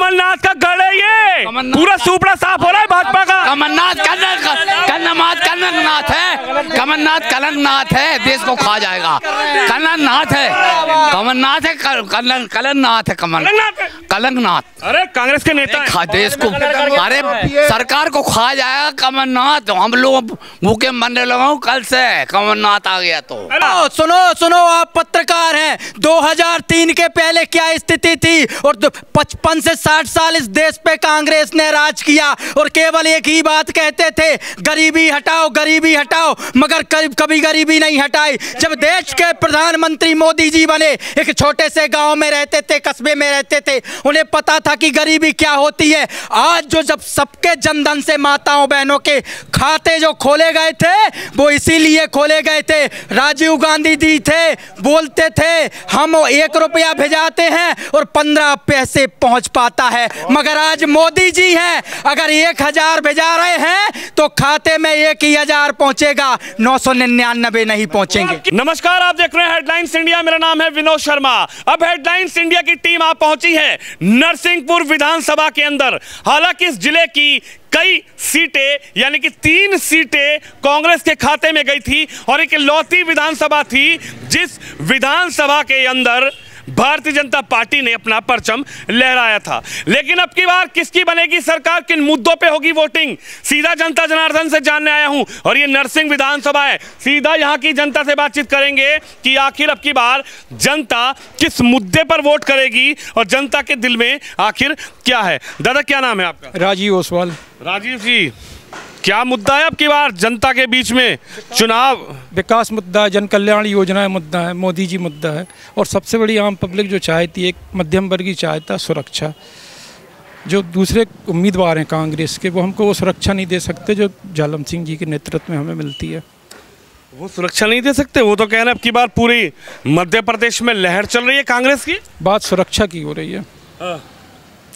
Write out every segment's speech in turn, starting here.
कमलनाथ का गढ़ है ये, पूरा सुपड़ा साफ हो रहा है भाजपा का। कमलनाथ कलंकनाथ है, देश को खा जाएगा। कलंकनाथ है, कलंकनाथ। अरे कांग्रेस के नेता खा देश को, अरे सरकार को खा जाएगा कमलनाथ। हम लोग भूखे मरने लगा कल से कमलनाथ आ गया तो। सुनो आप पत्रकार हैं, 2003 के पहले क्या स्थिति थी और 55 से 60 साल इस देश पे कांग्रेस ने राज किया और केवल एक ही बात कहते थे, गरीबी हटाओ गरीबी हटाओ, मगर कभी गरीबी नहीं हटाई। जब देश के प्रधानमंत्री मोदी जी बने, एक छोटे से गांव में रहते थे, कस्बे में रहते थे, उन्हें पता था कि गरीबी क्या होती है। आज जब सबके जनधन से माताओं बहनों के खाते जो खोले गए थे वो इसीलिए खोले गए थे। राजीव गांधी जी थे, बोलते थे हम 1 रुपया भेजाते हैं और 15 पैसे पहुंच पाता है, मगर आज मोदी जी हैं, अगर 1000 भेजा रहे हैं तो खाते में 1000 पहुंचेगा, 999 नहीं पहुंचेंगे। नमस्कार, आप देख रहे हैं हेडलाइंस इंडिया, मेरा नाम है विनोद शर्मा। अब हेडलाइंस इंडिया की टीम आप पहुंची है नरसिंहपुर विधानसभा के अंदर। हालांकि इस जिले की कई सीटें यानी कि 3 सीटें कांग्रेस के खाते में गई थी और एक इकलौती विधानसभा थी जिस विधानसभा के अंदर भारतीय जनता पार्टी ने अपना परचम लहराया था। लेकिन अब की बार किसकी बनेगी सरकार, किन मुद्दों पे होगी वोटिंग, सीधा जनता जनार्दन से जानने आया हूं। और ये नरसिंह विधानसभा है, सीधा यहां की जनता से बातचीत करेंगे कि आखिर अब की बार जनता किस मुद्दे पर वोट करेगी और जनता के दिल में आखिर क्या है। दादा क्या नाम है आपका? राजीव ओसवाल। राजीव जी, क्या मुद्दा है अब की बार जनता के बीच में चुनाव? विकास मुद्दा है, जन कल्याण योजनाएं मुद्दा है, मोदी जी मुद्दा है, और सबसे बड़ी आम पब्लिक जो चाहती है, एक मध्यम वर्ग की चाहता सुरक्षा। जो दूसरे उम्मीदवार हैं कांग्रेस के, वो हमको वो सुरक्षा नहीं दे सकते जो जालम सिंह जी के नेतृत्व में हमें मिलती है। वो सुरक्षा नहीं दे सकते? वो तो कह रहे हैं अब की बार पूरी मध्य प्रदेश में लहर चल रही है कांग्रेस की। बात सुरक्षा की हो रही है।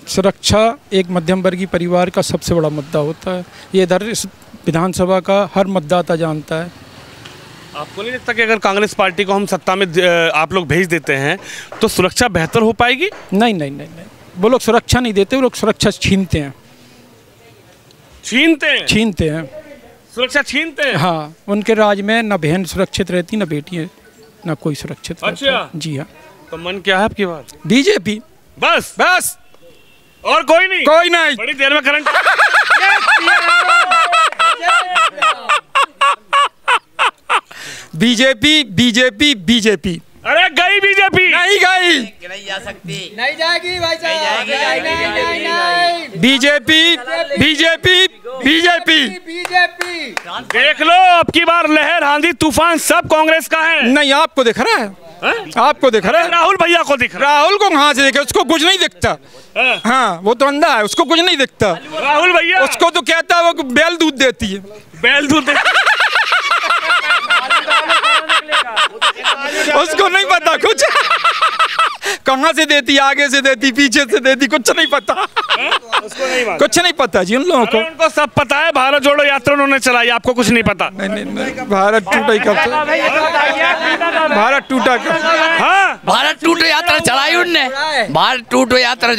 सुरक्षा एक मध्यम वर्गीय परिवार का सबसे बड़ा मुद्दा होता है। ये इधर इस विधानसभा का हर मतदाता जानता है। आपको नहीं लगता कि अगर कांग्रेस पार्टी को हम सत्ता में आप लोग भेज देते हैं तो सुरक्षा बेहतर हो पाएगी? नहीं नहीं नहीं नहीं, वो लोग सुरक्षा नहीं देते, वो लोग सुरक्षा छीनते हैं। छीनते हैं सुरक्षा छीनते हैं। हाँ, उनके राज में न बहन सुरक्षित रहती, न बेटी, न कोई सुरक्षित। अच्छा जी हाँ। तो मन क्या है आपकी बात? बीजेपी। बस बस, और कोई नहीं? कोई नहीं। बड़ी देर में करंट बीजेपी बीजेपी बीजेपी। अरे गई बीजेपी? नहीं गई, नहीं जा सकती, नहीं जाएगी भाई साहब, नहीं। BJP BJP BJP BJP. देख लो अब की बार लहर आंधी तूफान सब कांग्रेस का है। नहीं, आपको दिख रहा है? आपको दिख रहा है? राहुल भैया को दिख रहा है। राहुल को कहाँ से देखे? उसको कुछ नहीं दिखता। हाँ, वो तो अंधा है, उसको कुछ नहीं दिखता। राहुल भैया उसको तो कहता है वो बैल दूध देती है। बैल दूध उसको नहीं पता कुछ कहाँ से देती, आगे से देती, पीछे से देती, कुछ नहीं पता। उसको नहीं पता, कुछ नहीं पता जी उन लोगों को। उनको सब पता है, भारत जोड़ो यात्रा उन्होंने चलाई, आपको कुछ नहीं पता। नहीं, भारत टूटा कब से? भारत टूटा कब? हाँ, भारत टूटो यात्रा चलाई उनने, भारत टूटो यात्रा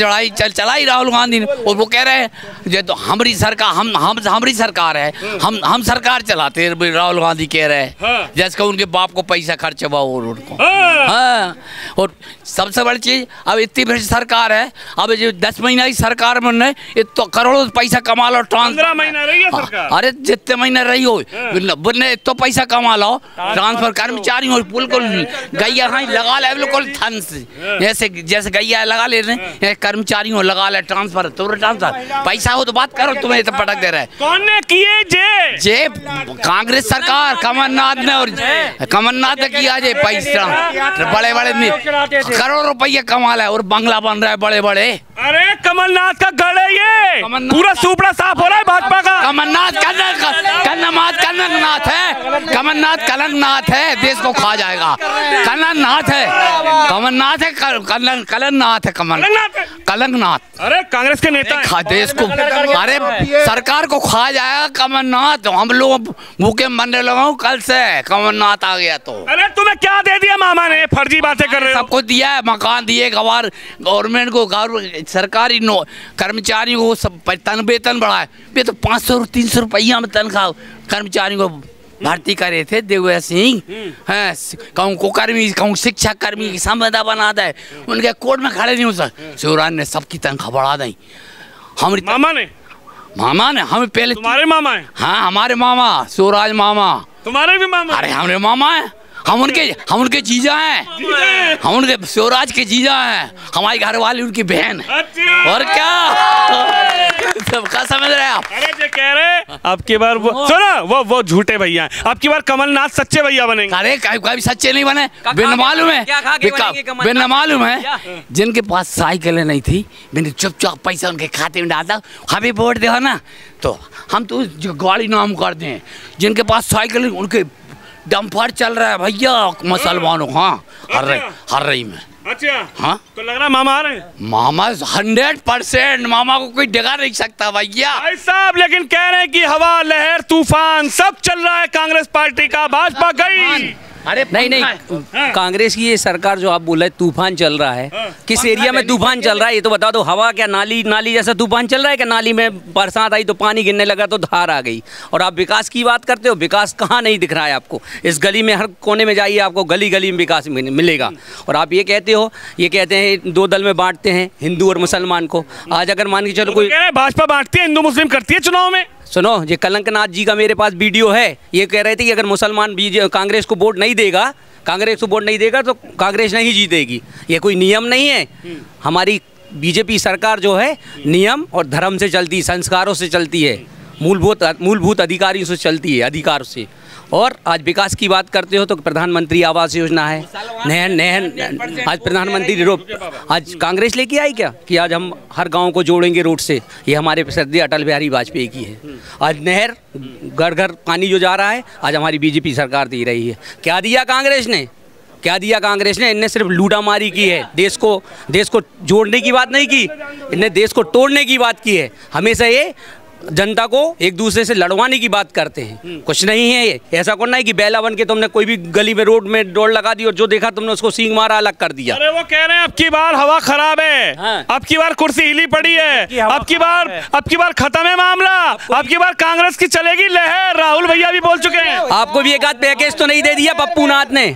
चलाई राहुल गांधी ने। और वो कह रहे हैं ये तो हमारी सरकार, हमारी सरकार है, हम सरकार चलाते हैं, राहुल गांधी कह रहे हैं। जैसे उनके बाप को पैसा खर्च हुआ और उनको। हाँ, और सबसे बड़ी चीज, अब इतनी बड़ी सरकार है, अब जो 10 महीना की सरकार में ने तो करोड़ों पैसा कमा लो। 15 महीना रही है सरकार। अरे जितने महीने रही हो तो पैसा कमा लो, ट्रांसफर कर्मचारी हो बिल्कुल गैया हाँ लगा ले, बिल्कुल थन से जैसे गैया लगा ले रहे हैं, कर्मचारी हो लगा ले ट्रांसफर, तो ट्रांसफर पैसा हो तो बात करो, तुम्हें तो पटक दे रहा है। कौन ने किए जे? कांग्रेस सरकार, कमलनाथ ने, और कमलनाथ ने किया जे पैसा, बड़े बड़े करोड़ रुपये कमा है और बंगला बन रहा है बड़े बड़े। अरे कमलनाथ का गढ़ है ये, पूरा सुपड़ा साफ हो रहा है भाजपा का। कमलनाथ कलंकनाथ है, देश को खा जाएगा। कलंकनाथ है, कलंकनाथ। अरे कांग्रेस के नेता खा देश को, अरे सरकार को खा जाएगा कमलनाथ। हम लोग भूखे मरने लगा कल से कमलनाथ आ गया तो। अरे तुम्हें क्या दे दिया मामा ने, फर्जी बातें कर रहे हो। सबको दिया है, मकान दिए, गवार गवर्नमेंट को, सरकारी कर्मचारियों को सब वेतन बढ़ा है। ये तो 500-300 रुपया में तनख्वाह कर्मचारियों को भर्ती करे थे देवया सिंह। कहूँ को कर्मी, कहूँ शिक्षा कर्मी की संविदा बना दे, उनके कोर्ट में खड़े नहीं हो सकते। शिवराज ने सबकी तनख्वाह बढ़ा दी। हमारी मामा ने हमें पहले। तुम्हारे मामा है? हाँ हमारे मामा, शिवराज मामा। तुम्हारे भी मामा? अरे हमारे मामा है, हम उनके जीजा हैं, हम उनके शिवराज के जीजा हैं, हमारी घरवाली उनकी बहन है। और क्या सबका समझ रहे हैं आप? अरे जो कह रहे अब की बार सुनो, वो झूठे भैया हैं। अब की बार कमलनाथ सच्चे भैया बनेंगे। अरे कभी सच्चे नहीं बने, बिन मालूम है जिनके पास साइकिलें नहीं थी, मैंने चुपचाप पैसा उनके खाते में डालता, हमें वोट दे ना तो हम तो गाड़ी नाम कर दें। जिनके पास साइकिल उनके डंपर चल रहा है भैया मुसलमानों। हाँ हर रही में। अच्छा हाँ तो लग रहा है मामा आ रहे हैं। मामा 100% मामा को कोई डगा नहीं सकता भैया। भाई साहब लेकिन कह रहे हैं कि हवा लहर तूफान सब चल रहा है कांग्रेस पार्टी का, भाजपा गई। अरे नहीं कांग्रेस की ये सरकार जो आप बोल रहे तूफान चल रहा है, किस एरिया में तूफान चल रहा है ये तो बता दो। हवा क्या नाली जैसा तूफान चल रहा है कि नाली में बरसात आई तो पानी गिरने लगा तो धार आ गई। और आप विकास की बात करते हो, विकास कहाँ नहीं दिख रहा है आपको? इस गली में हर कोने में जाइए आपको गली गली में विकास मिलेगा। और आप ये कहते हैं 2 दल में बांटते हैं हिंदू और मुसलमान को। आज अगर मान के चलो कोई भाजपा बांटती है, हिंदू मुस्लिम करती है चुनाव में। सुनो ये कलंकनाथ जी का मेरे पास वीडियो है, ये कह रहे थे कि अगर मुसलमान कांग्रेस को वोट नहीं देगा तो कांग्रेस नहीं जीतेगी। ये कोई नियम नहीं है। हमारी बीजेपी सरकार जो है नियम और धर्म से चलती, संस्कारों से चलती है, मूलभूत अधिकारियों से चलती है, अधिकार से। और आज विकास की बात करते हो तो प्रधानमंत्री आवास योजना है, नहर आज प्रधानमंत्री आज कांग्रेस लेके आई क्या कि आज हम हर गांव को जोड़ेंगे रोड से। ये हमारे श्रद्धेय अटल बिहारी वाजपेयी की है। आज नहर घर घर पानी जो जा रहा है आज हमारी बीजेपी सरकार दे रही है। क्या दिया कांग्रेस ने? इनने सिर्फ लूटामारी की है, देश को जोड़ने की बात नहीं की, इनने देश को तोड़ने की बात की है। हमेशा ये जनता को एक दूसरे से लड़वाने की बात करते हैं। कुछ नहीं है ये, ऐसा करना है कि बैला बन के तुमने कोई भी गली में रोड में दौड़ लगा दी और जो देखा तुमने उसको सींग मारा, अलग कर दिया। अरे वो कह रहे हैं अब की बार हवा खराब है। हाँ। अब की बार कुर्सी हिली पड़ी है, अब की बार खत्म है मामला, अब की बार कांग्रेस की चलेगी लहर। राहुल भैया भी बोल चुके हैं। आपको भी एक आध पैकेज तो नहीं दे दिया पप्पू नाथ ने?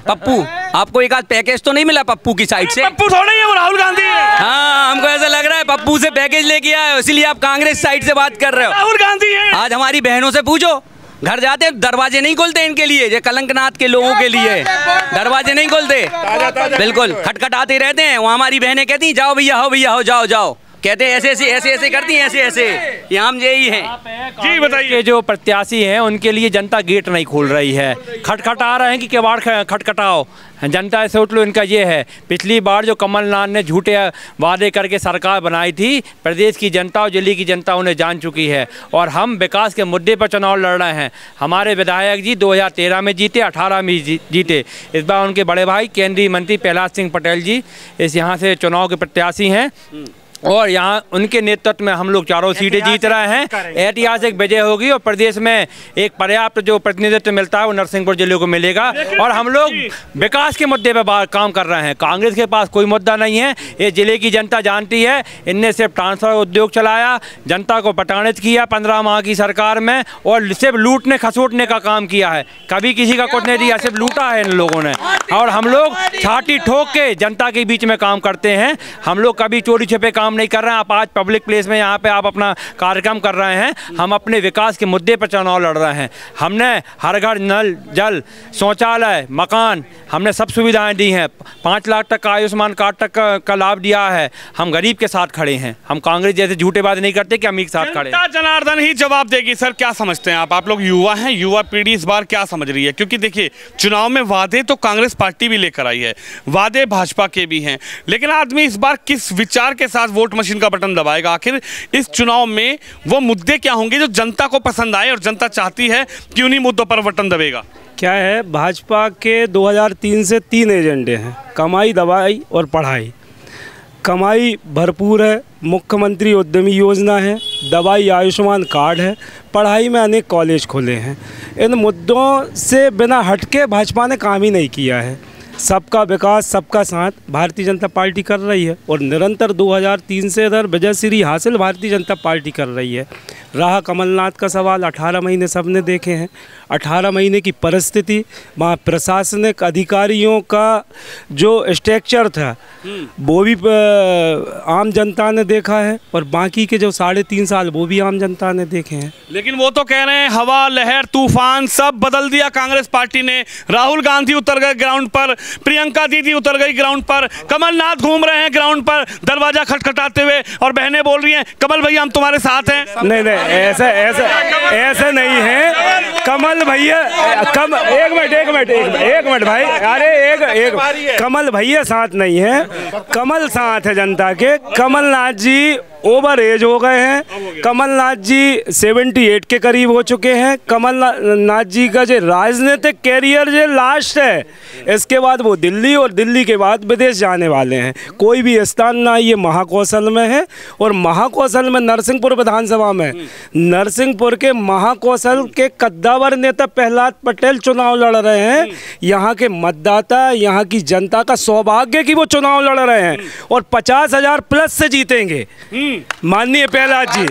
आपको एक आध पैकेज तो नहीं मिला पप्पू की साइड से? पप्पू थोड़ी है, वो राहुल गांधी है। हाँ हमको ऐसा लग रहा है पप्पू से पैकेज लेके आए हो, इसलिए आप कांग्रेस साइड से बात कर रहे हो। राहुल गांधी है। आज हमारी बहनों से पूछो, घर जाते दरवाजे नहीं खोलते इनके लिए, जो कलंकनाथ के लोगों के लिए दरवाजे नहीं खोलते, बिल्कुल खटखटाते रहते हैं। वहाँ हमारी बहनें कहती हैं जाओ भैया हो जाओ, कहते हैं ऐसे करती हैं, ऐसे यहाँ हम यही हैं। जी बताइए। जो प्रत्याशी हैं उनके लिए जनता गेट नहीं खोल रही है, खटखटा रहे हैं कि किवाड़ खटखटाओ, जनता ऐसे उठ लो। इनका ये है, पिछली बार जो कमलनाथ ने झूठे वादे करके सरकार बनाई थी, प्रदेश की जनता और दिल्ली की जनता उन्हें जान चुकी है। और हम विकास के मुद्दे पर चुनाव लड़ रहे हैं। हमारे विधायक जी 2013 में जीते, 18 में जीते। इस बार उनके बड़े भाई केंद्रीय मंत्री प्रहलाद सिंह पटेल जी इस यहाँ से चुनाव के प्रत्याशी हैं और यहाँ उनके नेतृत्व में हम लोग 4 सीटें जीत रहे हैं। ऐतिहासिक विजय होगी और प्रदेश में एक पर्याप्त जो प्रतिनिधित्व मिलता है वो नरसिंहपुर जिले को मिलेगा। और हम लोग विकास के मुद्दे पर काम कर रहे हैं। कांग्रेस के पास कोई मुद्दा नहीं है, ये जिले की जनता जानती है। इनने सिर्फ ट्रांसफर उद्योग चलाया, जनता को प्रताड़ित किया 15 माह की सरकार में और सिर्फ लूटने खसोटने का काम किया है। कभी किसी का कुछ नहीं दिया, सिर्फ लूटा है इन लोगों ने। और हम लोग छाती ठोक के जनता के बीच में काम करते हैं। हम लोग कभी चोरी छिपे काम नहीं कर रहे हैं। आप आज पब्लिक प्लेस में यहाँ पे आप अपना कार्यक्रम कर रहे हैं, हम अपने विकास के मुद्दे पर चुनाव लड़ रहे हैं। हमने हर घर नल जल शौचालय मकान हमने सब सुविधाएं दी हैं। 5 लाख तक का आयुष्मान कार्ड तक का लाभ दिया है। हम गरीब के साथ खड़े हैं, हम कांग्रेस जैसे झूठे बात नहीं करते कि अमीर के साथ खड़े। जनार्दन ही जवाब देगी। सर क्या समझते हैं आप लोग युवा हैं, युवा पीढ़ी इस बार क्या समझ रही है? क्योंकि देखिए चुनाव में वादे तो कांग्रेस पार्टी भी लेकर आई है, वादे भाजपा के भी हैं, लेकिन आदमी इस बार किस विचार के साथ वोट मशीन का बटन दबाएगा? आखिर इस चुनाव में वो मुद्दे क्या होंगे जो जनता को पसंद आए और जनता चाहती है कि उन्हीं मुद्दों पर बटन दबेगा? क्या है, भाजपा के 2003 से 3 एजेंडे हैं, कमाई, दवाई और पढ़ाई। कमाई भरपूर है, मुख्यमंत्री उद्यमी योजना है, दवाई आयुष्मान कार्ड है, पढ़ाई में अनेक कॉलेज खुले हैं। इन मुद्दों से बिना हटके भाजपा ने काम ही नहीं किया है। सबका विकास, सबका साथ भारतीय जनता पार्टी कर रही है और निरंतर 2003 से इधर विजयश्री हासिल भारतीय जनता पार्टी कर रही है। रहा कमलनाथ का सवाल, 18 महीने सबने देखे हैं। 18 महीने की परिस्थिति, वहाँ प्रशासनिक अधिकारियों का जो स्ट्रक्चर था वो भी आम जनता ने देखा है और बाकी के जो 3.5 साल वो भी आम जनता ने देखे हैं। लेकिन वो तो कह रहे हैं हवा, लहर, तूफान सब बदल दिया कांग्रेस पार्टी ने। राहुल गांधी उतर गए ग्राउंड पर, प्रियंका दीदी उतर गई ग्राउंड पर, कमलनाथ घूम रहे हैं ग्राउंड पर दरवाजा खटखटाते हुए और बहनें बोल रही हैं कमल भैया हम तुम्हारे साथ हैं। नहीं नहीं, ऐसा नहीं है कमल भैया। एक मिनट भाई, अरे एक कमल भैया साथ नहीं है, कमल साथ है जनता के। कमलनाथ जी ओवर एज हो गए हैं, कमलनाथ जी 78 के करीब हो चुके हैं। कमलनाथ जी का जो राजनीतिक कैरियर जो लास्ट है, इसके बाद वो दिल्ली और दिल्ली के बाद विदेश जाने वाले हैं। कोई भी स्थान ना ये महाकौशल में है और महाकौशल में नरसिंहपुर विधानसभा में नरसिंहपुर के महाकौशल के कद्दावर नेता प्रहलाद पटेल चुनाव लड़ रहे हैं। यहाँ के मतदाता, यहाँ की जनता का सौभाग्य कि वो चुनाव लड़ रहे हैं और 50,000 प्लस से जीतेंगे माननीय प्रहलाद जी।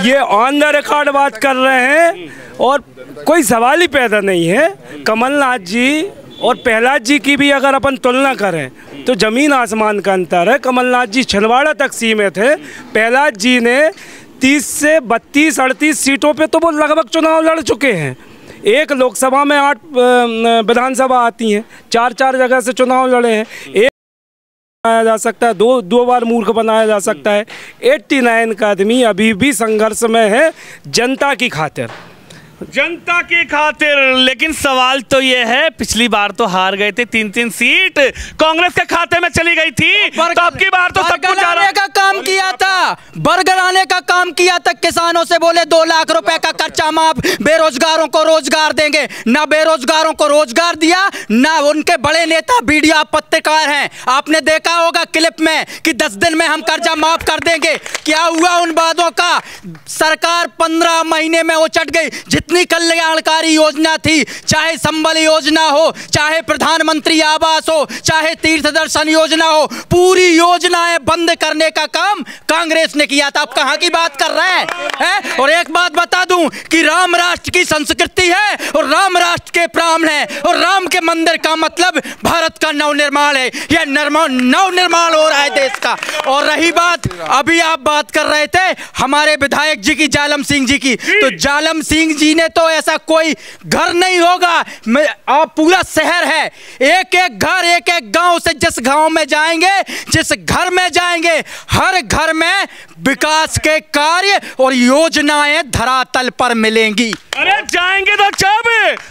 ये ऑन द रिकॉर्ड बात कर रहे हैं और कोई सवाल ही पैदा नहीं है। कमलनाथ जी और प्रहलाद जी की भी अगर अपन तुलना करें तो ज़मीन आसमान का अंतर है। कमलनाथ जी छिंदवाड़ा तक सीमित है, प्रहलाद जी ने 30 से 32-38 सीटों पे तो वो लगभग चुनाव लड़ चुके हैं। एक लोकसभा में 8 विधानसभा आती हैं, 4 जगह से चुनाव लड़े हैं। एक बनाया जा सकता है, दो बार मूर्ख बनाया जा सकता है। 89 का आदमी अभी भी संघर्ष में है जनता की खातिर, जनता की खातिर। लेकिन सवाल तो ये है, पिछली बार तो हार गए थे, 3 सीट कांग्रेस के खाते में चली गई थी, तो अब की बार तो सब कुछ का काम किया था, बरगराने का काम किया था। किसानों से बोले 2 लाख रुपए का खर्चा माफ, बेरोजगारों को रोजगार देंगे। ना बेरोजगारों को रोजगार दिया, ना उनके बड़े नेता वीडियो पत्रकार हैं, आपने देखा होगा क्लिप में कि 10 दिन में हम कर्जा माफ कर देंगे। क्या हुआ उन वादों का? सरकार 15 महीने में उचट गई। जितनी कल्याणकारी योजना थी, चाहे संबल योजना हो, चाहे प्रधानमंत्री आवास हो, चाहे तीर्थ दर्शन योजना हो, पूरी योजनाएं बंद करने का काम कांग्रेस ने किया था। आप कहां की बात कर रहे हैं? और एक बात बता दूं कि राम राष्ट्र की संस्कृति है और राम राष्ट्र के प्राण है और राम के मंदिर का मतलब भारत का नवनिर्माण है। यह नवनिर्माण हो रहा है देश का। और रही बात, अभी आप बात कर रहे थे हमारे विधायक जी की, जालम सिंह जी की, तो जालम सिंह जी ने तो ऐसा कोई घर नहीं होगा, आप पूरा शहर है, एक एक घर, एक एक गांव से जिस गांव में जाएंगे, जिस घर में जाएंगे, हर घर में विकास के कार्य और योजनाएं धरातल पर मिलेंगी। अरे जाएंगे तो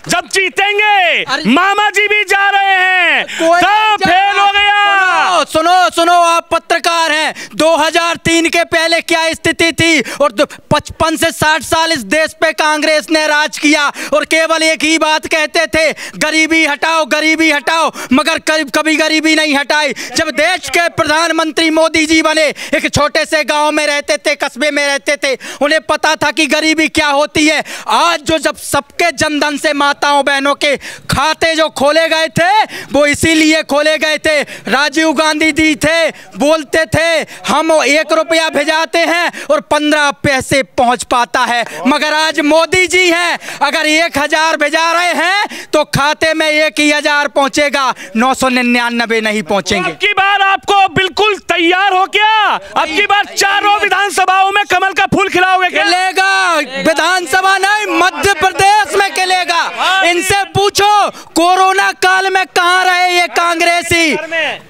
जब जीतेंगे। मामा जी भी जा रहे हैं, सब फेल हो गया। सुनो आप पत्रकार हैं, 2003 के पहले क्या स्थिति थी और 55 से 60 साल इस देश पे कांग्रेस ने राज किया और केवल एक ही बात कहते थे, गरीबी हटाओ, गरीबी हटाओ, मगर कभी गरीबी नहीं हटाई। जब देश के प्रधानमंत्री मोदी जी बने, एक छोटे से गांव में रहते थे, कस्बे में रहते थे, उन्हें पता था कि गरीबी क्या होती है। आज जब सबके जनधन से माताओं बहनों के खाते जो खोले गए थे, वो इसीलिए खोले गए थे। राजीव गांधी जी थे, बोलते थे हम 1 रुपया भेजाते हैं और 15 पैसे पहुंच पाता है, मगर आज मोदी जी हैं, अगर 1000 भेजा रहे हैं तो खाते में 1000 पहुंचेगा, 999 नहीं पहुंचेंगे। अब की बार आपको बिल्कुल तैयार हो क्या? अब की बार चारों विधानसभाओं में कमल का फूल खिलाओगे क्या? खिलेगा, विधानसभा नहीं, मध्य प्रदेश में खिलेगा। इनसे पूछो कोरोना काल में कहां रहे ये कांग्रेसी,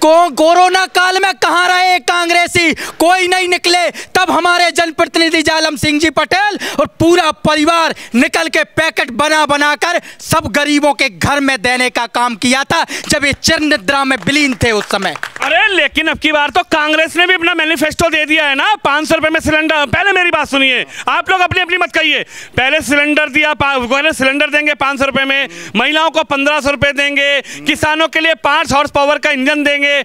कोरोना काल में कहां रहे ये कांग्रेसी? कोई नहीं निकले। तब हमारे जनप्रतिनिधि जालम सिंह जी पटेल और पूरा परिवार निकल के पैकेट बनाकर सब गरीबों के घर में देने का काम किया था, जब ये चिर निद्रा में विलीन थे उस समय। अरे लेकिन अब की बार तो कांग्रेस ने भी अपना मैनिफेस्टो दे दिया है ना, 500 रुपए में सिलेंडर। पहले मेरी बात सुनिए, आप लोग अपनी अपनी मत कहिए। पहले सिलेंडर दिया, पहले सिलेंडर देंगे 500 रुपए में, महिलाओं को 1500 रुपए देंगे, किसानों के लिए 5 हॉर्स पावर का इंजन देंगे।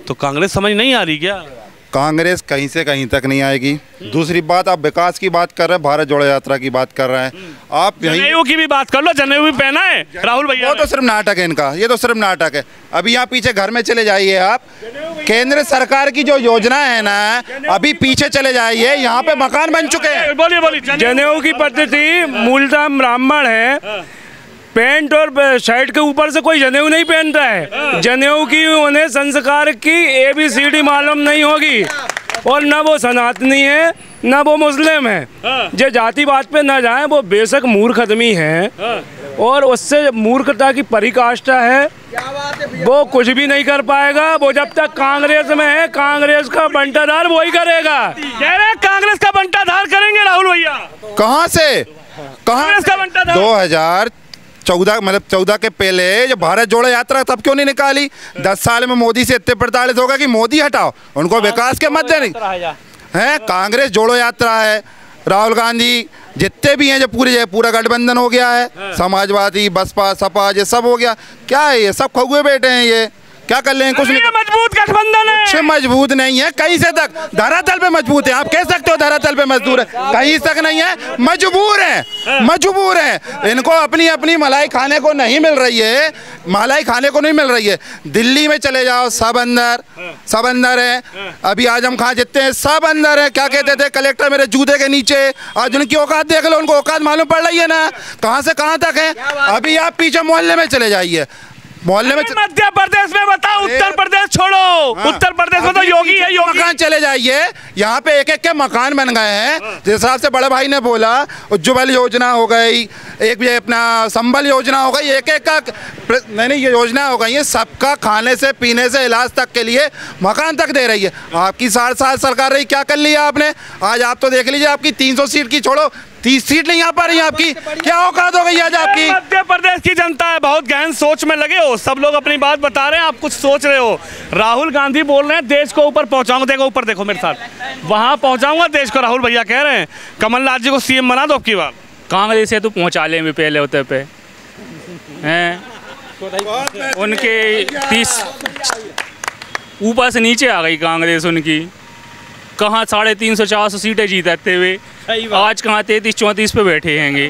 तो कांग्रेस समझ नहीं आ रही क्या? कांग्रेस कहीं से कहीं तक नहीं आएगी। दूसरी बात, आप विकास की बात कर रहे हैं, भारत जोड़ो यात्रा की बात कर रहे हैं, आप जनेऊ की भी बात कर लो, जनेऊ भी पहना है राहुल भैया। वो तो सिर्फ नाटक है इनका, ये तो सिर्फ नाटक है। अभी यहाँ पीछे घर में चले जाइए आप, केंद्र सरकार की जो योजना है ना, अभी पीछे चले जाइए, यहाँ पे मकान बन चुके हैं। बोलिए बोलिए। जनेऊ की पद्धति मूलतः ब्राह्मण है, पैंट और शर्ट के ऊपर से कोई जनेऊ नहीं पहनता है। जनेऊ की उन्हें संस्कार की ABCD मालूम नहीं होगी, और न वो सनातनी है न वो मुस्लिम है। जो जाति बात पे न जाए, वो बेशक मूर्ख आदमी है, और उससे मूर्खता की परिकाष्ठा है, वो कुछ भी नहीं कर पाएगा। वो जब तक कांग्रेस में है, कांग्रेस का बंटाधार वही करेगा। कह रहे हैं कांग्रेस का बंटाधार करेंगे राहुल भैया। कहाँ से? कांग्रेस का बंटाधार 2014 मतलब 14 के पहले जब भारत जोड़ो यात्रा तब क्यों नहीं निकाली? 10 साल में मोदी से इतने प्रताड़ित होगा कि मोदी हटाओ, उनको विकास के मत देने हैं। कांग्रेस जोड़ो यात्रा है, राहुल गांधी जितने भी हैं, जो पूरा गठबंधन हो गया है, समाजवादी, बसपा, सपा, ये सब हो गया। क्या है ये? सब खगुए बैठे हैं, ये क्या कर लेंगे? कुछ नहीं। मजबूत गठबंधन है, कुछ मजबूत नहीं है, कहीं से तक धरातल पे मजबूत है। आप कह सकते हो धरातल पे मजदूर है, कहीं तक नहीं है, मजबूर है, मजबूर है। इनको अपनी अपनी मलाई खाने को नहीं मिल रही है, मलाई खाने को नहीं मिल रही है। दिल्ली में चले जाओ, सब अंदर है। अभी आजम खां जितने हैं सब अंदर है। क्या कहते थे कलेक्टर मेरे जूते के नीचे, आज उनकी औकात देख लो, उनको औकात मालूम पड़ रही है ना, कहाँ से कहाँ तक है। अभी आप पीछे मोहल्ले में चले जाइए, मोहल्ले में मध्य प्रदेश में बताओ, उत्तर प्रदेश छोड़ो। हाँ। उत्तर प्रदेश में तो योगी है, योगी। मकान चले जाइए, यहाँ पे एक एक के मकान बन गए हैं। जिस हिसाब से बड़े भाई ने बोला, उज्ज्वल योजना हो गई, एक ये अपना संबल योजना हो गई, एक एक का नहीं ये योजना हो गई है। सबका खाने से पीने से इलाज तक के लिए मकान तक दे रही है। आपकी 60 साल सरकार रही, क्या कर लिया आपने? आज आप तो देख लीजिए, आपकी 300 सीट की छोड़ो, 30 सीट नहीं आ पा रही है आपकी। क्या औकात हो गई आज आपकी? मध्य प्रदेश की जनता है, बहुत गहन सोच में लगे हो। सब लोग अपनी बात बता रहे हैं, आप कुछ सोच रहे हो। राहुल गांधी बोल रहे हैं देश को ऊपर पहुंचाऊंगा। देखो ऊपर देखो मेरे साथ, वहां पहुंचाऊंगा देश को। राहुल भैया कह रहे हैं कमलनाथ जी को CM बना दो। आपकी बात कांग्रेस से तो पहुंचा ले पहले होते पे हैं, उनके 30 ऊपर से नीचे आ गई कांग्रेस उनकी। कहाँ 350-400 सीटें जीतते हुए आज कहाँ 33-34 पे बैठे हैंगे।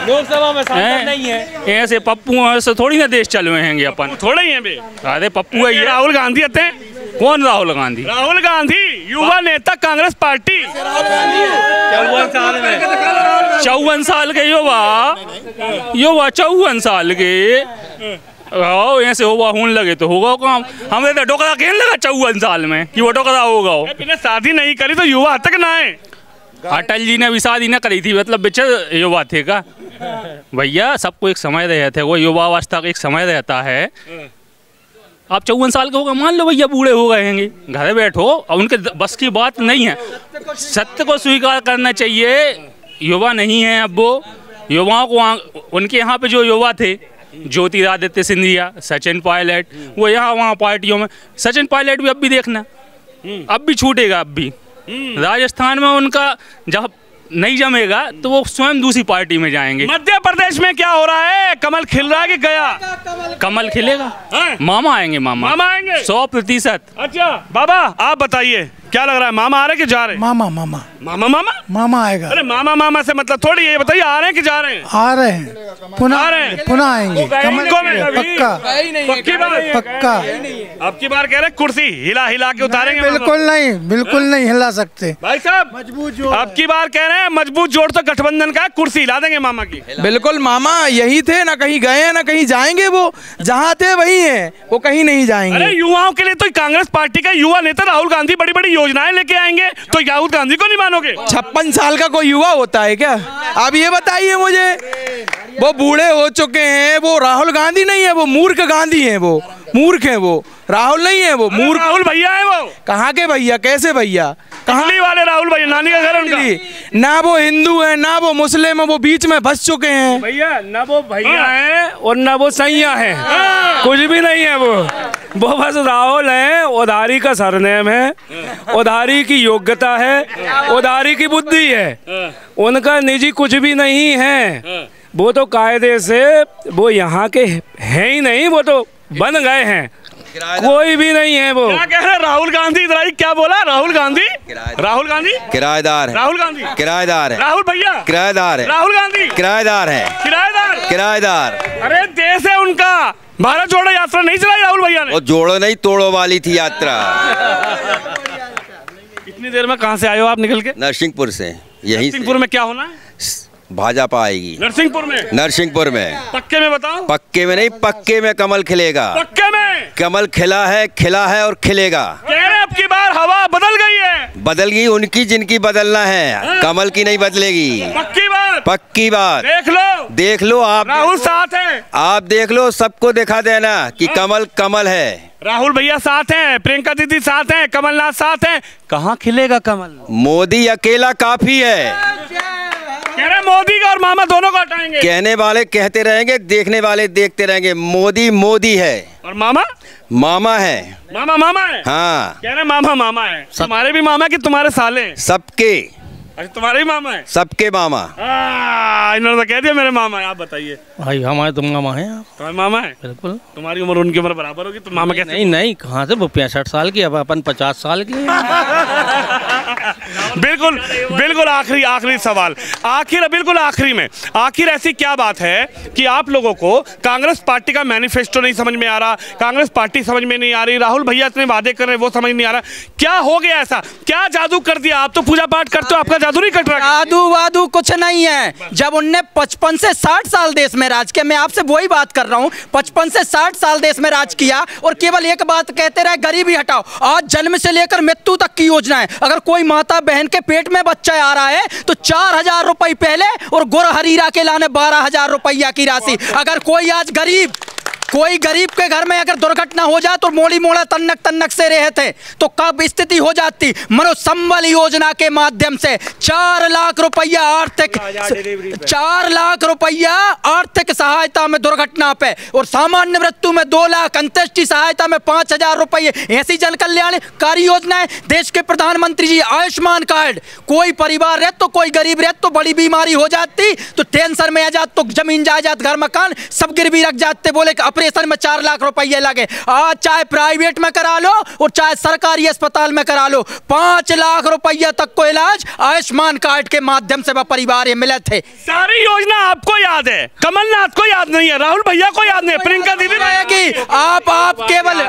लोकसभा में सांसद नहीं है। ऐसे पप्पू से थोड़ी ना देश चलवे हैंगे अपन, थोड़े ही हैं बे। अरे पप्पू है ये। राहुल गांधी आते हैं। कौन राहुल गांधी? राहुल गांधी युवा नेता कांग्रेस पार्टी। 54 साल के युवा 54 साल के ऐसे होगा हूं लगे तो होगा काम। हमें तो डोकरा खेल लगा 54 साल में कि वो डोकरा होगा। शादी नहीं करी तो युवा तक ना है। अटल जी ने भी शादी न करी थी, मतलब बच्चे युवा थे का भैया? सबको एक समय रहता है, वो युवावस्था का एक समय रहता है। आप 54 साल के होगा, मान लो भैया बूढ़े हो गए हैं, घर बैठो, और उनके बस की बात नहीं है। सत्य को स्वीकार करना चाहिए, युवा नहीं है अब वो। युवाओं को उनके यहाँ पे जो युवा थे, ज्योतिरादित्य सिंधिया, सचिन पायलट, वो यहाँ वहाँ पार्टियों में। सचिन पायलट भी अब भी देखना, अब भी छूटेगा। अब भी राजस्थान में उनका जब नहीं जमेगा तो वो स्वयं दूसरी पार्टी में जाएंगे। मध्य प्रदेश में क्या हो रहा है? कमल खिल रहा है कि गया? कमल खिलेगा। मामा आएंगे, मामा आएंगे 100%। अच्छा बाबा आप बताइए, क्या लग रहा है, मामा आ रहे कि जा रहे हैं? मामा आएगा। अरे मामा से मतलब थोड़ी, ये बताइए आ रहे हैं कि जा रहे हैं? आ रहे हैं, पुनः आएंगे। पक्का। अब की बार कह रहे कुर्सी हिला के उतारेंगे। बिल्कुल नहीं हिला सकते भाई साहब। मजबूत जोड़, अब की बार कह रहे हैं मजबूत जोड़ तो गठबंधन का, कुर्सी हिला देंगे मामा की। बिल्कुल, मामा यही थे, ना कहीं गए ना कहीं जाएंगे। वो जहाँ थे वही हैं, वो कहीं नहीं जाएंगे। अरे युवाओं के लिए तो कांग्रेस पार्टी का युवा नेता राहुल गांधी बड़ी बड़ी योजनाएं लेके आएंगे, तो राहुल गांधी को नहीं मानोगे? 56 साल का कोई युवा होता है क्या? आप ये बताइए मुझे। वो बूढ़े हो चुके हैं, वो राहुल गांधी नहीं है, वो मूर्ख गांधी है, वो मूर्ख है, वो राहुल नहीं है, वो मूर्ख। राहुल भैया है वो। कहाँ के भैया? कैसे भैया? कहाँ वाले राहुल भैया? नानी का घर उनका। ना वो हिंदू है ना वो मुस्लिम है, वो बीच में फंस चुके हैं भैया। ना वो भैया है और ना वो सैया है, कुछ भी नहीं है वो। वो बस राहुल हैं, उधारी का सरनेम है, उधारी की योग्यता है, उधारी की बुद्धि है, उनका निजी कुछ भी नहीं है। वो तो कायदे से वो यहाँ के हैं ही नहीं, वो तो बन गए हैं, कोई भी नहीं है। वो क्या कह रहे हैं राहुल गांधी? इधर आइए, क्या बोला राहुल गांधी? राहुल गांधी किराएदार है। राहुल गांधी किराएदार है। राहुल भैया किराएदार है। राहुल गांधी किराएदार है। किराएदार किराएदार। अरे देश है उनका। भारत जोड़ो यात्रा नहीं चलाई राहुल भैया ने। वो जोड़ो नहीं तोड़ो वाली थी यात्रा। इतनी देर में कहाँ से आए हो आप निकल के? नरसिंहपुर से। यही नरसिंहपुर में क्या होना है? भाजपा आएगी नरसिंहपुर में। नरसिंहपुर में पक्के में बताओ। पक्के में नहीं, पक्के में कमल खिलेगा। पक्के में कमल खिला है और खिलेगा। अब की बार हवा बदल गई है। बदल गई उनकी जिनकी बदलना है, कमल की नहीं बदलेगी। पक्की बात। पक्की बात। देख लो आप। राहुल साथ है। आप देख लो, सबको दिखा देना कि कमल कमल है। राहुल भैया साथ हैं, प्रियंका दीदी साथ हैं, कमलनाथ साथ हैं। कहाँ खिलेगा कमल? मोदी अकेला काफी है। कह रहे मोदी का और मामा दोनों को हटाएंगे। कहने वाले कहते रहेंगे, देखने वाले देखते रहेंगे। मोदी मोदी है और मामा मामा है। मामा है। हाँ, कह रहे मामा है। तुम्हारे भी मामा कि तुम्हारे साले? सबके। अरे तुम्हारे भी मामा है? सबके मामा। इन्होंने तो कह दिया मेरे मामा है। आप बताइए भाई, हमारे तुम मामा हैं आप? तुम्हारे मामा है? बिल्कुल। तुम्हारी उम्र उनकी उम्र बराबर होगी, तो मामा कैसे? नहीं, कहाँ से? वो 65 साल की, अब अपन 50 साल की। बिल्कुल आखिरी सवाल, बिल्कुल आखिरी में, आखिर ऐसी क्या बात है कि आप लोगों को कांग्रेस पार्टी का मैनिफेस्टो नहीं समझ में आ रहा, कांग्रेस पार्टी समझ में नहीं आ रही, राहुल भैया इतने वादे कर रहे हैं वो समझ नहीं आ रहा, क्या हो गया ऐसा? क्या जादू कर दिया? आप तो पूजा पाठ करते हो, आपका जादू नहीं कट रहा? जादू वादू कुछ नहीं है। जब उनने 55 से 60 साल देश में राज किया, मैं आपसे वही बात कर रहा हूँ, 55 से 60 साल देश में राज किया और केवल एक बात कहते रहे, गरीबी हटाओ। आज जन्म से लेकर मृत्यु तक की योजना है। अगर कोई माता बहन के पेट में बच्चा आ रहा है तो 4000 रुपए पहले और गुड़ हरीरा के लाने 12000 रुपया की राशि। अगर कोई गरीब के घर में अगर दुर्घटना हो जाए तो मोड़ी मोड़ा तन्नक से रहते तो कब स्थिति हो जाती? मनो संबल योजना के माध्यम से 4 लाख रुपया आर्थिक सहायता में दुर्घटना पे और सामान्य मृत्यु में 2 लाख, अंत्येष्टि सहायता में 5000 रुपये। ऐसी जन कल्याणकारी योजनाएं देश के प्रधानमंत्री जी। आयुष्मान कार्ड, कोई परिवार रह तो कोई गरीब रह तो बड़ी बीमारी हो जाती तो टेंशन में आ जात तो जमीन जायदाद घर मकान सब गिरवी रख जाते, बोले ऑपरेशन में 4 लाख रुपये लगे। आज चाहे प्राइवेट में करा लो और चाहे सरकारी अस्पताल में करा लो, 5 लाख रुपया तक को इलाज आयुष्मान कार्ड के माध्यम से परिवार ये मिले थे। सारी योजना आपको याद है, कमलनाथ को याद नहीं है, राहुल भैया को याद नहीं है, प्रियंका दीदी रहेगी। आप केवल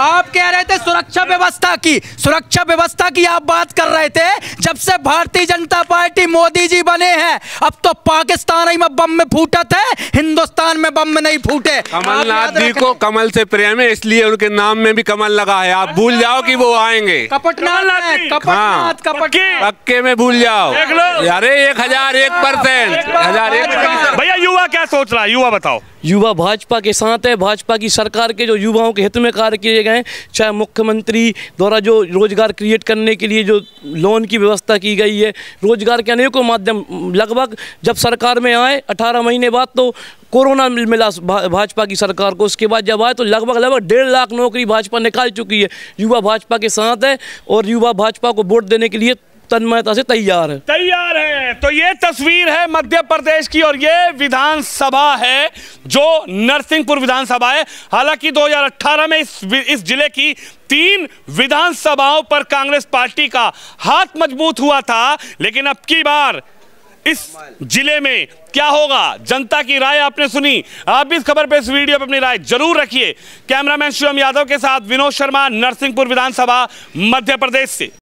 आप कह रहे थे सुरक्षा व्यवस्था की आप बात कर रहे थे। जब से भारतीय जनता पार्टी मोदी जी बने हैं, अब तो पाकिस्तान में बम में फूटत है, हिंदुस्तान में बम में नहीं फूटे। कमलनाथ जी को कमल से प्रेम है, इसलिए उनके नाम में भी कमल लगा है। आप भूल जाओ कि वो आएंगे। कपटनाथ पक्के में भूल जाओ। अरे 1001%। भैया युवा क्या सोच रहा है? युवा बताओ। युवा भाजपा के साथ है। भाजपा की सरकार के जो युवाओं के हित में कार्य किए गए, चाहे मुख्यमंत्री द्वारा जो रोजगार क्रिएट करने के लिए जो लोन की व्यवस्था की गई है, रोजगार के अनेकों माध्यम, लगभग जब सरकार में आए 18 महीने बाद तो कोरोना मिला भाजपा की सरकार को, उसके बाद जब आए तो लगभग 1.5 लाख नौकरी भाजपा निकाल चुकी है। युवा भाजपा के साथ है और युवा भाजपा को वोट देने के लिए तन्मयता से तैयार है। तो ये तस्वीर है मध्य प्रदेश की और ये विधानसभा है जो नरसिंहपुर विधानसभा है। हालांकि 2018 में इस जिले की 3 विधानसभाओं पर कांग्रेस पार्टी का हाथ मजबूत हुआ था, लेकिन अब की बार इस जिले में क्या होगा? जनता की राय आपने सुनी। आप भी इस खबर पे, इस वीडियो पे अपनी राय जरूर रखिए। कैमरामैन शिवम यादव के साथ विनोद शर्मा, नरसिंहपुर विधानसभा, मध्य प्रदेश से।